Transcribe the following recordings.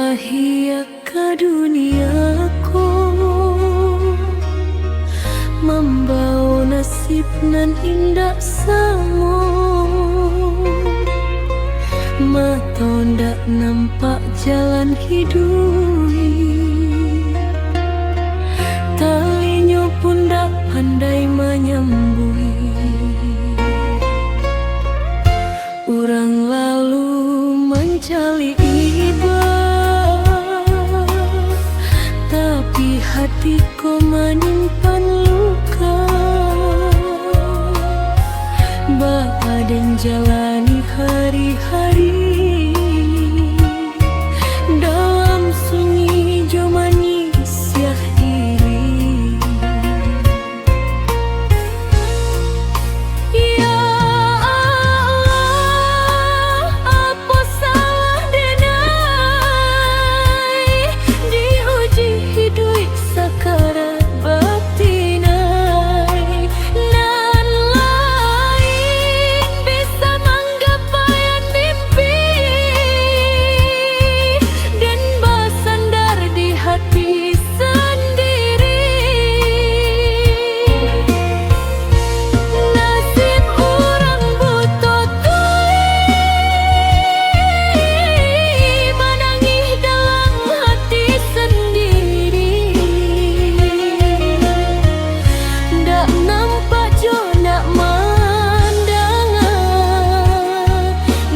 Ilahi ka duniaku, membawa nasib nan indah samu. Mata ndak nampak jalan hidup, talinya pun ndak pandai menyambui. Orang lalu mencari iba, tapi hatiku menyimpan luka. Badan jalani hari-hari dalam sunyi jo manis ya iri. Ya Allah, apa salah denai diuji hidup sakarat batinai. Nan lain bisa menggapai mimpi dan bersandar di hati sendiri. Nasib orang buta tuli menangis dalam hati sendiri. Ndak nampak jo nak mandangan,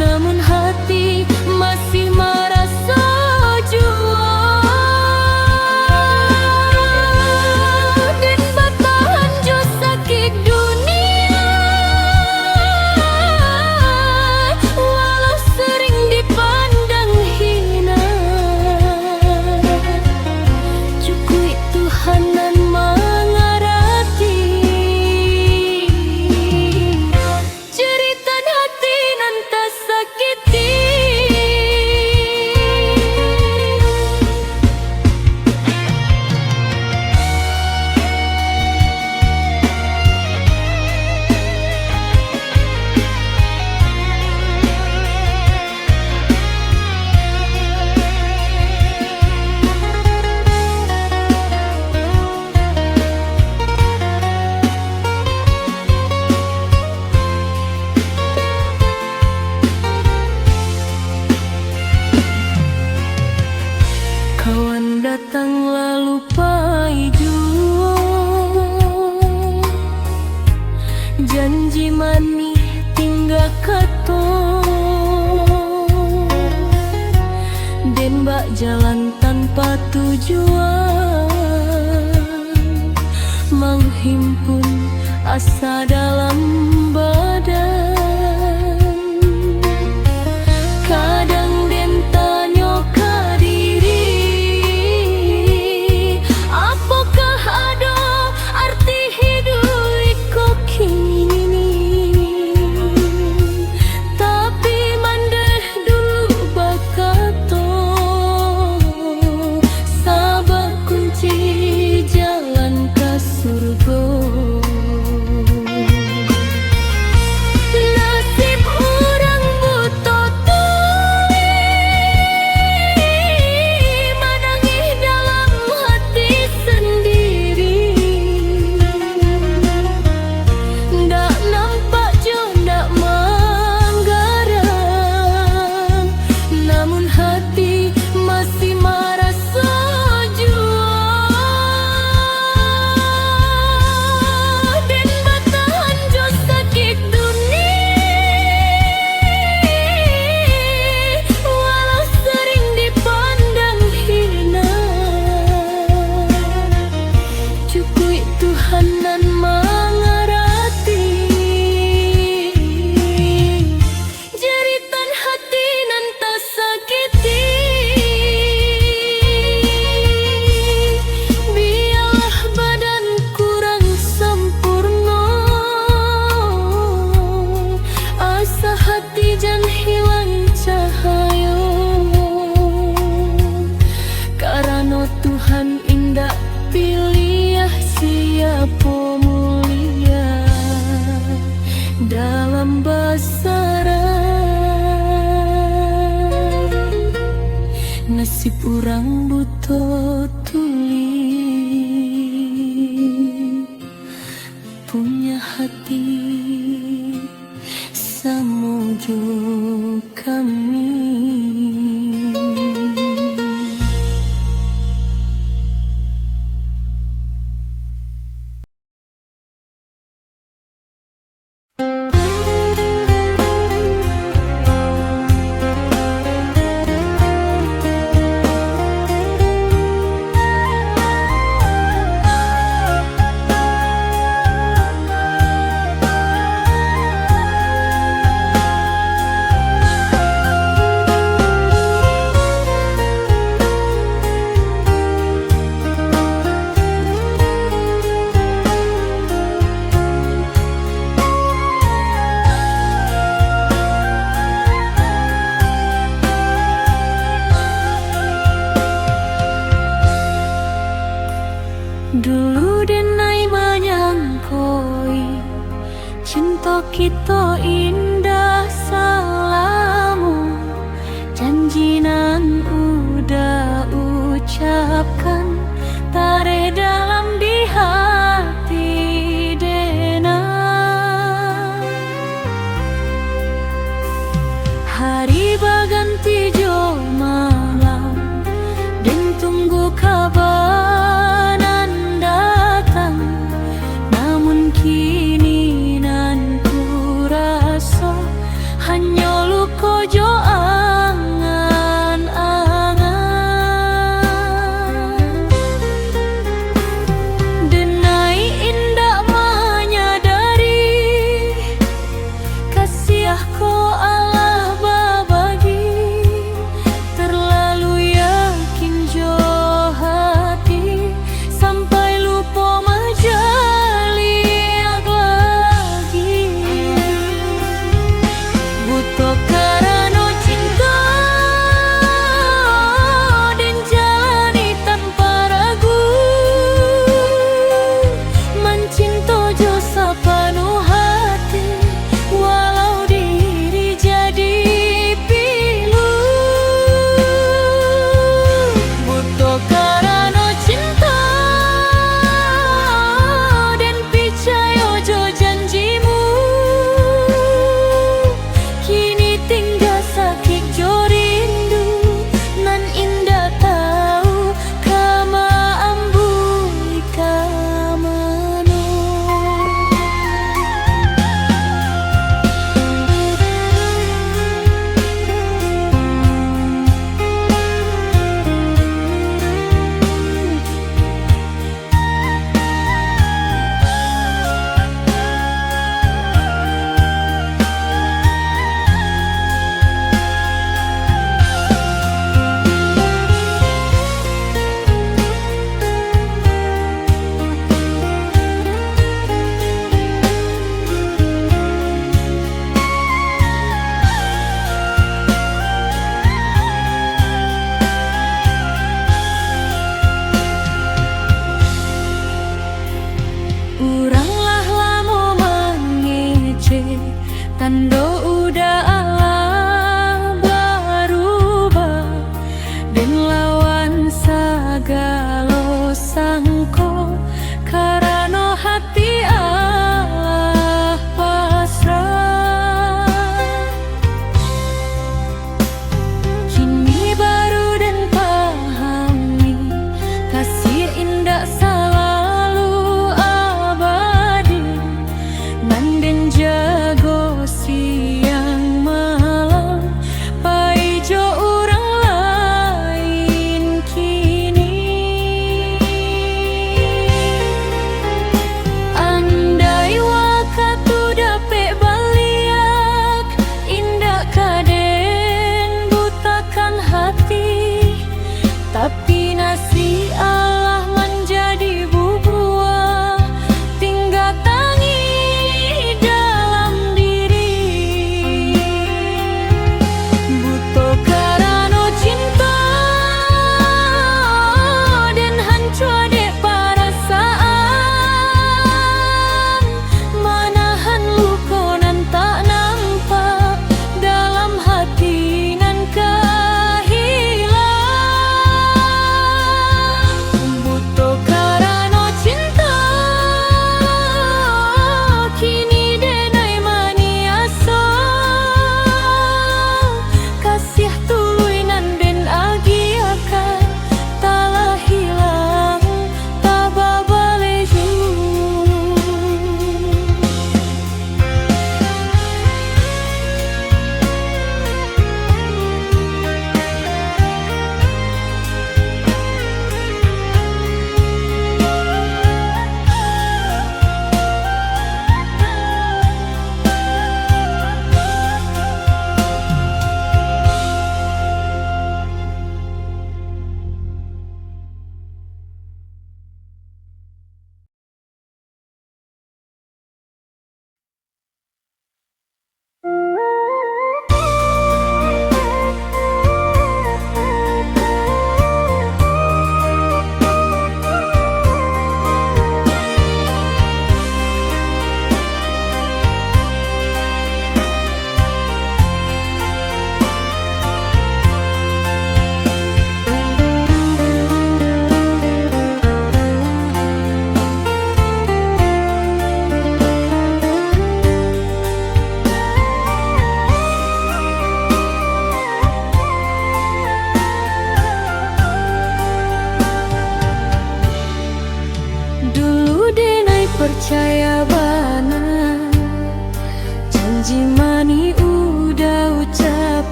namun hati masih merasa jua. Dan bertahan jo sakit dunia, walau sering dipandang hina. Cukui Tuhanan mengerti jeritan hati nan tak sakiti. Kawan datang lalu pai jua, janji manis tinggal kata. Den bak jalan tanpa tujuan, menghimpun asa dalam badan. Kadang den tanya ke diri, apakah ada arti hidupku kini? Tapi mandeh dulu bakato, sabar kunci jalan ke surga. nasib urang butuh tuli, punya hati samuju kami. Dulu denai manyangkoi cinta kita indah salamu, janji nan udah ucapkan tare dalam di hati dena. Hari baganti jo malam dan tunggu kabar kini nan ku rasa hanya luka jo angan-angan. Denai indak menyadari kasih ko Allah babagi,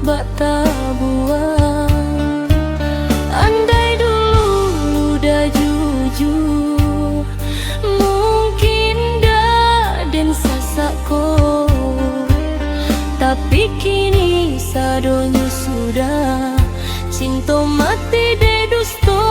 bak tabuan. Andai dulu udah jujur, mungkin dah den sasakku. Tapi kini sadonya sudah, cinta mati de dusto.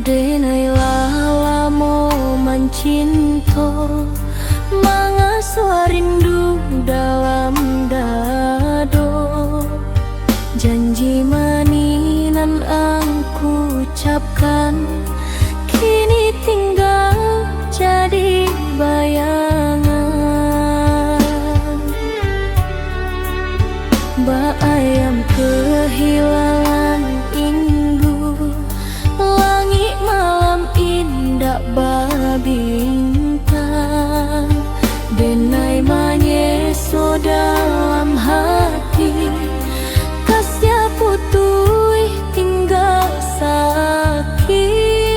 Denai lamo mancinto, mangasa rindu dalam dado. Janji maninan aku ucapkan, kini tinggal jadi bayangan. Ba ayam kehilangan inggu, langit malam indah babintang. Denai manyeso dalam hati, kasih putui tinggal sakit.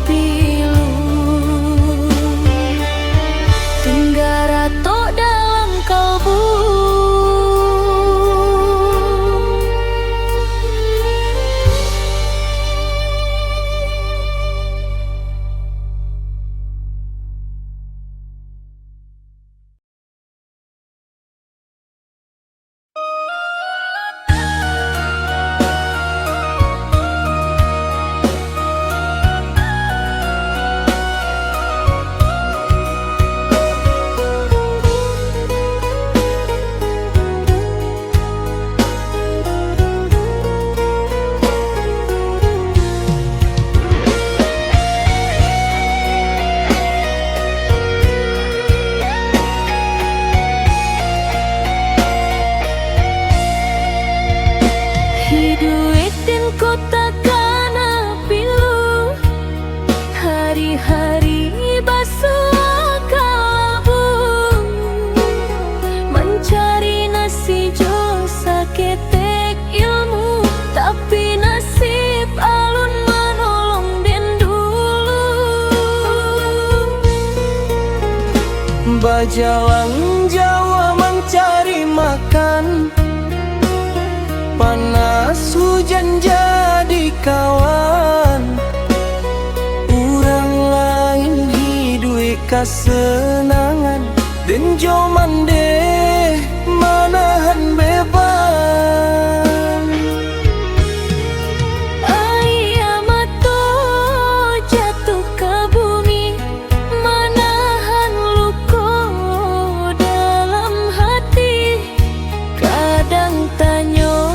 pilu tenggara to dalam kalbu. Hiduitin kota kana pilu hari-hari basuh kalbu mencari nasi jo saketek ilmu tapi nasib alun menolong den dulu. Bajalang Jawa mencari makan, panas hujan jadi kawan. Urang lain hidup kesenangan, dan joman deh manahan beban. Ayamato jatuh ke bumi manahan luka dalam hati. Kadang tanya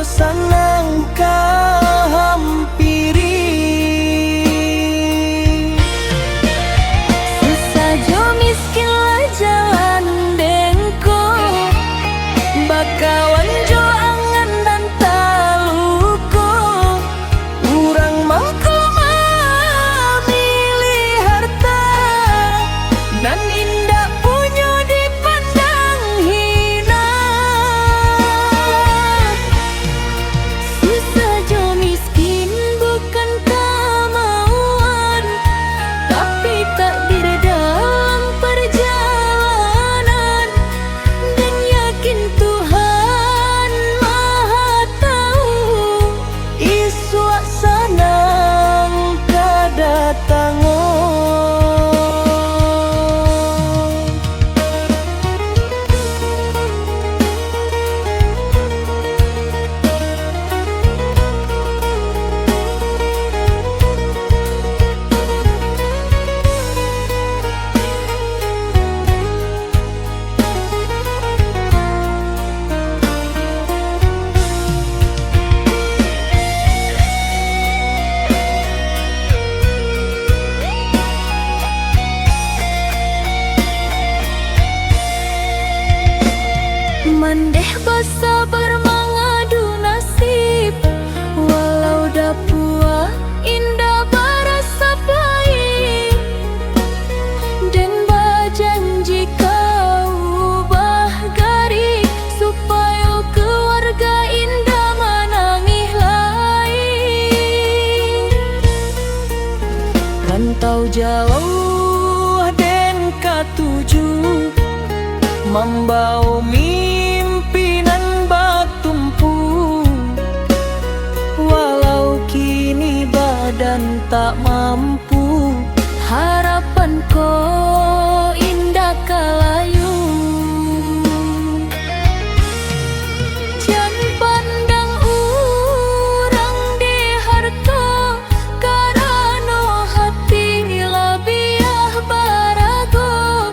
sanang kahampiri, susah jo miskin lah jalan dengko, bakawan jo angan dan taluko. urang mampu memilih harta dan indah punya dipandang hina. Susah jo miskin bukan kemauan, tapi takdir dalam perjalanan. Dan yakin Tuhan Maha Tahu Iswa sanang kedatangan. Mandeh basa bermangadu nasib, walau dapua indah berasap lain. Dan berjanji kau bahgari supaya keluarga indah menangih lain. Rantau jauh dan katuju membawa mimpinan bertumpu. Walau kini badan tak mampu, Harapan ko indah kalayu. Jan pandang urang di harta, karano hati labiah barago.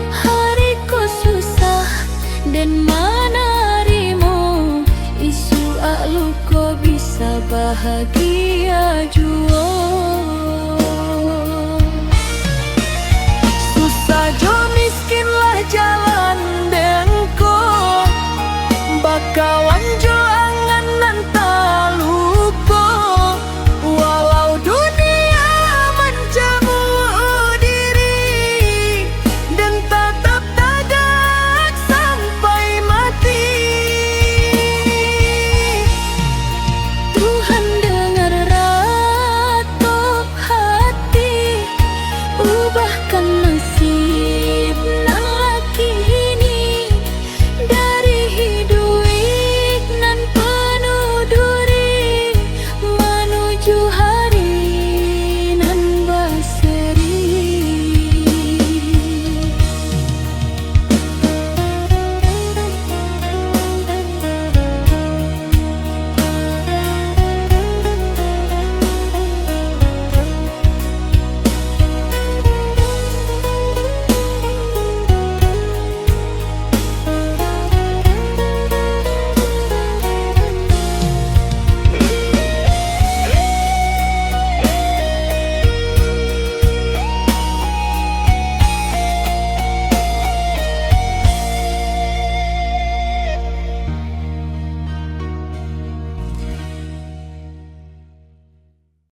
Hariku susah dan manarimu, isu luko bisa bahagia jua. susah jo miskin lah jalan.